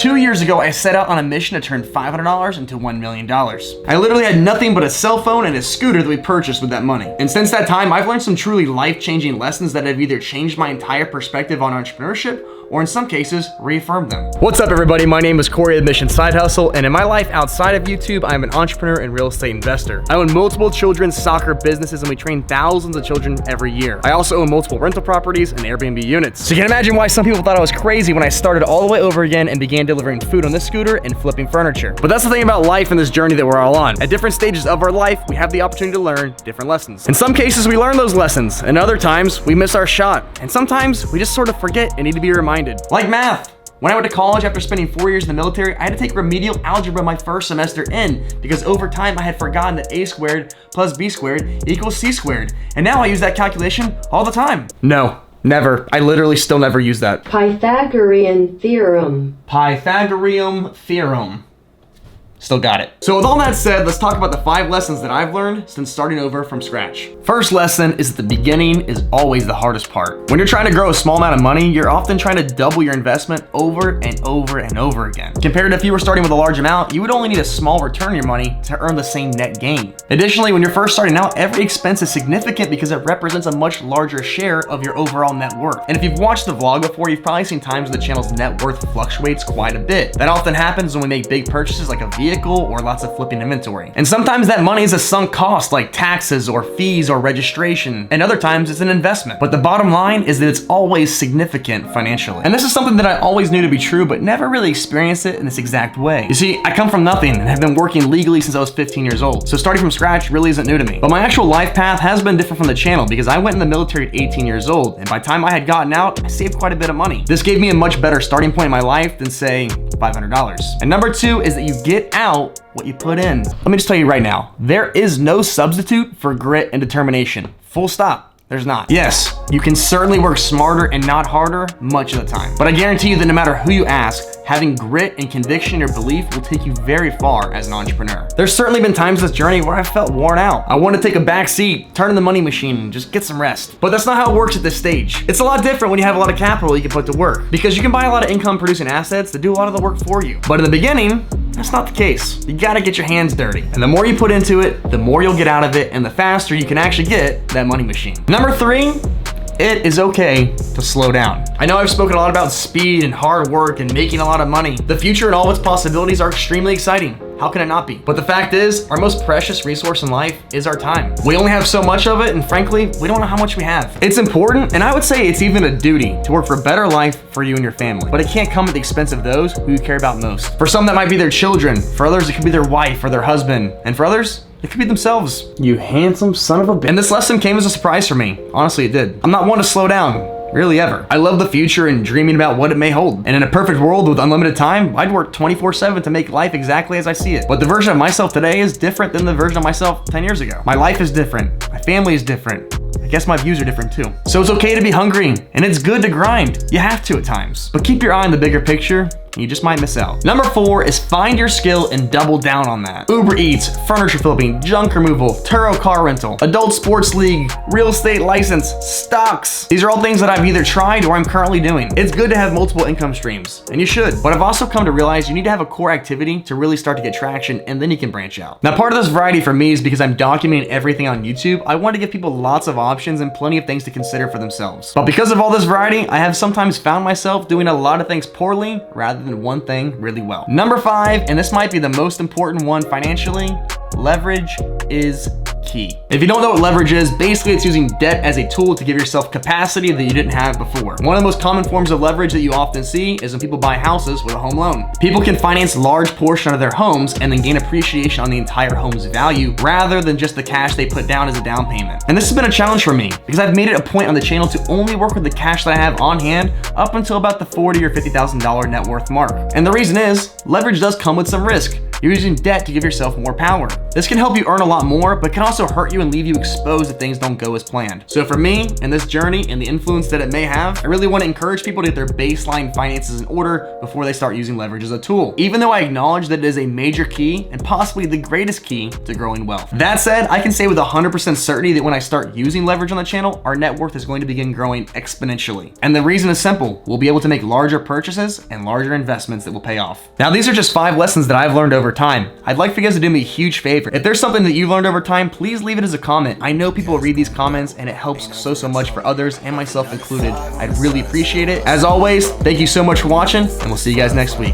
2 years ago, I set out on a mission to turn $500 into $1 million. I literally had nothing but a cell phone and a scooter that we purchased with that money. And since that time, I've learned some truly life-changing lessons that have either changed my entire perspective on entrepreneurship or in some cases, reaffirmed them. What's up, everybody? My name is Corey of Mission Side Hustle, and in my life outside of YouTube, I'm an entrepreneur and real estate investor. I own multiple children's soccer businesses, and we train thousands of children every year. I also own multiple rental properties and Airbnb units. So you can imagine why some people thought I was crazy when I started all the way over again and began delivering food on this scooter and flipping furniture. But that's the thing about life and this journey that we're all on. At different stages of our life, we have the opportunity to learn different lessons. In some cases, we learn those lessons, and other times, we miss our shot. And sometimes, we just sort of forget and need to be reminded. Like math. When I went to college after spending 4 years in the military, I had to take remedial algebra my first semester in because over time I had forgotten that a squared plus b squared equals c squared. And now I use that calculation all the time. No, never. I literally still never use that. Pythagorean theorem. Pythagorean theorem. Still got it. So with all that said, let's talk about the 5 lessons that I've learned since starting over from scratch. First lesson is that the beginning is always the hardest part. When you're trying to grow a small amount of money, you're often trying to double your investment over and over and over again. Compared to if you were starting with a large amount, you would only need a small return on your money to earn the same net gain. Additionally, when you're first starting out, every expense is significant because it represents a much larger share of your overall net worth. And if you've watched the vlog before, you've probably seen times when the channel's net worth fluctuates quite a bit. That often happens when we make big purchases like a vehicle or lots of flipping inventory. And sometimes that money is a sunk cost like taxes or fees or registration, and other times it's an investment. But the bottom line is that it's always significant financially. And this is something that I always knew to be true, but never really experienced it in this exact way. You see, I come from nothing and have been working legally since I was 15 years old. So starting from scratch really isn't new to me. But my actual life path has been different from the channel because I went in the military at 18 years old, and by the time I had gotten out, I saved quite a bit of money. This gave me a much better starting point in my life than say $500. And number 2 is that you get out what you put in. Let me just tell you right now, there is no substitute for grit and determination. Full stop. There's not. Yes, you can certainly work smarter and not harder much of the time. But I guarantee you that no matter who you ask, having grit and conviction or belief will take you very far as an entrepreneur. There's certainly been times in this journey where I felt worn out. I wanted to take a back seat, turn in the money machine, and just get some rest. But that's not how it works at this stage. It's a lot different when you have a lot of capital you can put to work because you can buy a lot of income producing assets that do a lot of the work for you. But in the beginning, that's not the case. You gotta get your hands dirty. And the more you put into it, the more you'll get out of it, and the faster you can actually get that money machine. Number 3, it is okay to slow down. I know I've spoken a lot about speed and hard work and making a lot of money. The future and all its possibilities are extremely exciting. How can it not be? But the fact is, our most precious resource in life is our time. We only have so much of it, and frankly, we don't know how much we have. It's important, and I would say it's even a duty to work for a better life for you and your family. But it can't come at the expense of those who you care about most. For some, that might be their children. For others, it could be their wife or their husband. And for others, it could be themselves. You handsome son of a bitch. And this lesson came as a surprise for me. Honestly, it did. I'm not one to slow down. Really ever. I love the future and dreaming about what it may hold. And in a perfect world with unlimited time, I'd work 24/7 to make life exactly as I see it. But the version of myself today is different than the version of myself 10 years ago. My life is different. My family is different. I guess my views are different too. So it's okay to be hungry, and it's good to grind. You have to at times. But keep your eye on the bigger picture, and you just might miss out. Number 4 is find your skill and double down on that. Uber Eats, furniture flipping, junk removal, Turo car rental, adult sports league, real estate license, stocks. These are all things that I've either tried or I'm currently doing. It's good to have multiple income streams, and you should. But I've also come to realize you need to have a core activity to really start to get traction, and then you can branch out. Now, part of this variety for me is because I'm documenting everything on YouTube. I want to give people lots of options and plenty of things to consider for themselves. But because of all this variety, I have sometimes found myself doing a lot of things poorly rather than one thing really well. Number 5, and this might be the most important one financially, leverage is key. If you don't know what leverage is, basically it's using debt as a tool to give yourself capacity that you didn't have before. One of the most common forms of leverage that you often see is when people buy houses with a home loan. People can finance large portion of their homes and then gain appreciation on the entire home's value rather than just the cash they put down as a down payment. And this has been a challenge for me because I've made it a point on the channel to only work with the cash that I have on hand up until about the $40,000 or $50,000 net worth mark. And the reason is, leverage does come with some risk. you're using debt to give yourself more power. This can help you earn a lot more, but can also hurt you and leave you exposed if things don't go as planned. So for me, in this journey and the influence that it may have, I really want to encourage people to get their baseline finances in order before they start using leverage as a tool, even though I acknowledge that it is a major key and possibly the greatest key to growing wealth. That said, I can say with 100% certainty that when I start using leverage on the channel, our net worth is going to begin growing exponentially. And the reason is simple. We'll be able to make larger purchases and larger investments that will pay off. Now, these are just 5 lessons that I've learned over time. I'd like for you guys to do me a huge favor. If there's something that you've learned over time, please leave it as a comment. I know people read these comments and it helps so much for others and myself included. I'd really appreciate it. As always, thank you so much for watching and we'll see you guys next week.